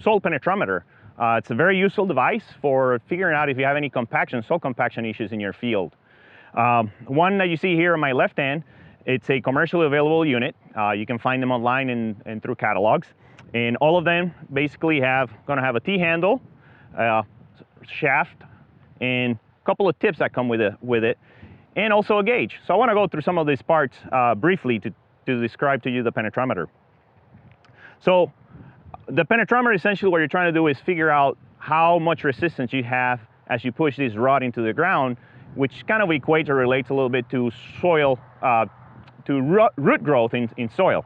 soil penetrometer. It's a very useful device for figuring out if you have any soil compaction issues in your field. One that you see here on my left hand, it's a commercially available unit. You can find them online and through catalogs. And all of them basically gonna have a T-handle, shaft, and a couple of tips that come with it, and also a gauge. So I wanna go through some of these parts briefly to describe to you the penetrometer. So the penetrometer, essentially what you're trying to do is figure out how much resistance you have as you push this rod into the ground, which kind of equates or relates a little bit to soil, to root growth in soil.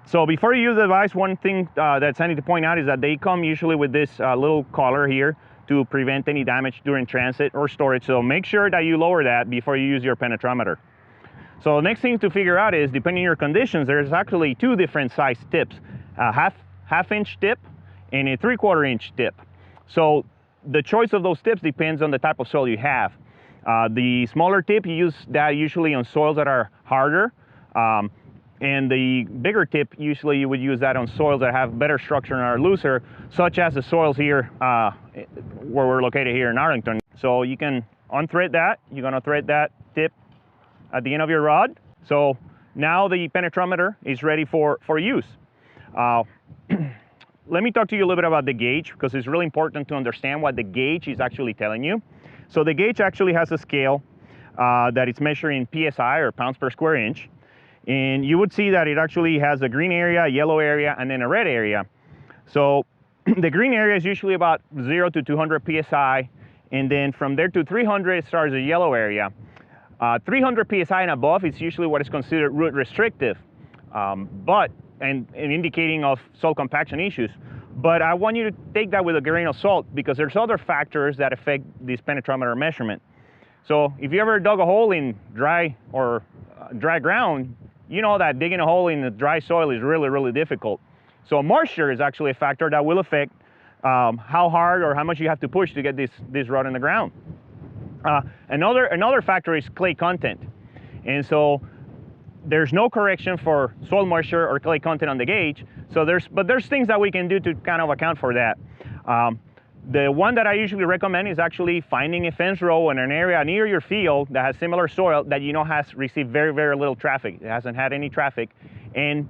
So before you use the device, one thing that's I need to point out is that they come usually with this little collar here to prevent any damage during transit or storage. So make sure that you lower that before you use your penetrometer. So the next thing to figure out is, depending on your conditions, there's actually two different size tips, a half-inch tip and a 3/4 inch tip. So the choice of those tips depends on the type of soil you have. The smaller tip, you use that usually on soils that are harder. And the bigger tip, usually you would use that on soils that have better structure and are looser, such as the soils here where we're located here in Arlington. So you can unthread that. You're gonna thread that tip at the end of your rod. So now the penetrometer is ready for use. Let me talk to you a little bit about the gauge, because it's really important to understand what the gauge is actually telling you. So the gauge actually has a scale that it's measuring PSI, or pounds per square inch. And you would see that it actually has a green area, a yellow area, and then a red area. So the green area is usually about 0 to 200 PSI. And then from there to 300, it starts a yellow area. 300 PSI and above is usually what is considered root restrictive, and indicating of soil compaction issues. But I want you to take that with a grain of salt, because there's other factors that affect this penetrometer measurement. So if you ever dug a hole in dry ground, you know that digging a hole in the dry soil is really, really difficult. So moisture is actually a factor that will affect how hard or how much you have to push to get this rod in the ground. Another factor is clay content. And so there's no correction for soil moisture or clay content on the gauge. So there's things that we can do to kind of account for that. The one that I usually recommend is actually finding a fence row in an area near your field that has similar soil that you know has received very, very little traffic. It hasn't had any traffic. And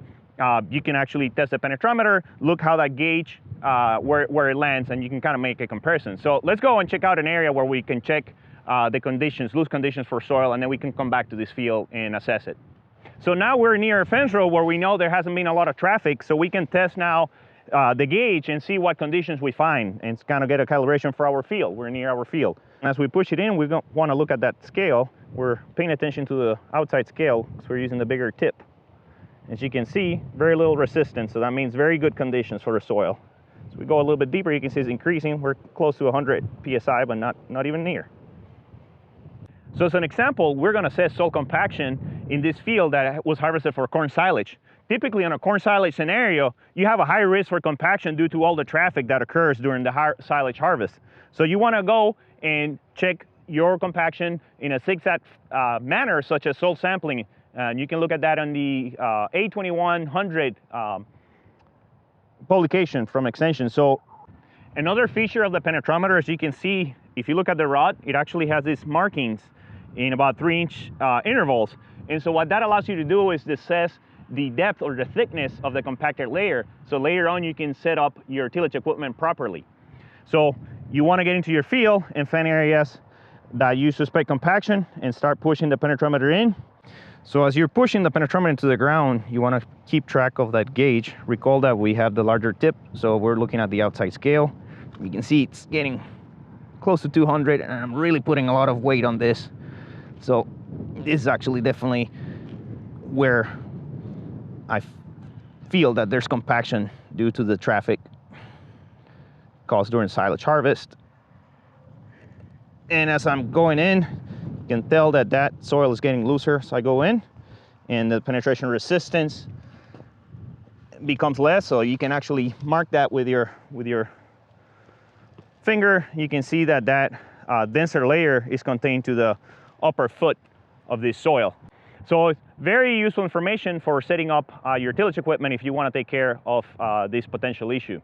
you can actually test the penetrometer, look how that gauge, where it lands, and you can kind of make a comparison. So let's go and check out an area where we can check the conditions, loose conditions for soil, and then we can come back to this field and assess it. So now we're near a fence row where we know there hasn't been a lot of traffic, so we can test now the gauge and see what conditions we find and kind of get a calibration for our field. We're near our field. As we push it in, we want to look at that scale. We're paying attention to the outside scale because we're using the bigger tip. As you can see, very little resistance, so that means very good conditions for the soil. So we go a little bit deeper, you can see it's increasing. We're close to 100 PSI, but not even near. So as an example, we're going to assess soil compaction in this field that was harvested for corn silage. Typically on a corn silage scenario, you have a high risk for compaction due to all the traffic that occurs during the silage harvest. So you want to go and check your compaction in a zigzag manner, such as soil sampling. And you can look at that on the A2100 publication from Extension. So another feature of the penetrometer, as you can see, if you look at the rod, it actually has these markings in about 3-inch intervals. And so what that allows you to do is assess the depth or the thickness of the compacted layer. So later on, you can set up your tillage equipment properly. So you want to get into your field and find areas that you suspect compaction and start pushing the penetrometer in. So as you're pushing the penetrometer into the ground, you want to keep track of that gauge. Recall that we have the larger tip, so we're looking at the outside scale. You can see it's getting close to 200, and I'm really putting a lot of weight on this. So this is actually definitely where I feel that there's compaction due to the traffic caused during silage harvest. And as I'm going in, you can tell that that soil is getting looser. So I go in and the penetration resistance becomes less. So you can actually mark that with your finger. You can see that that denser layer is contained to the upper foot of this soil. So it's very useful information for setting up your tillage equipment if you want to take care of this potential issue.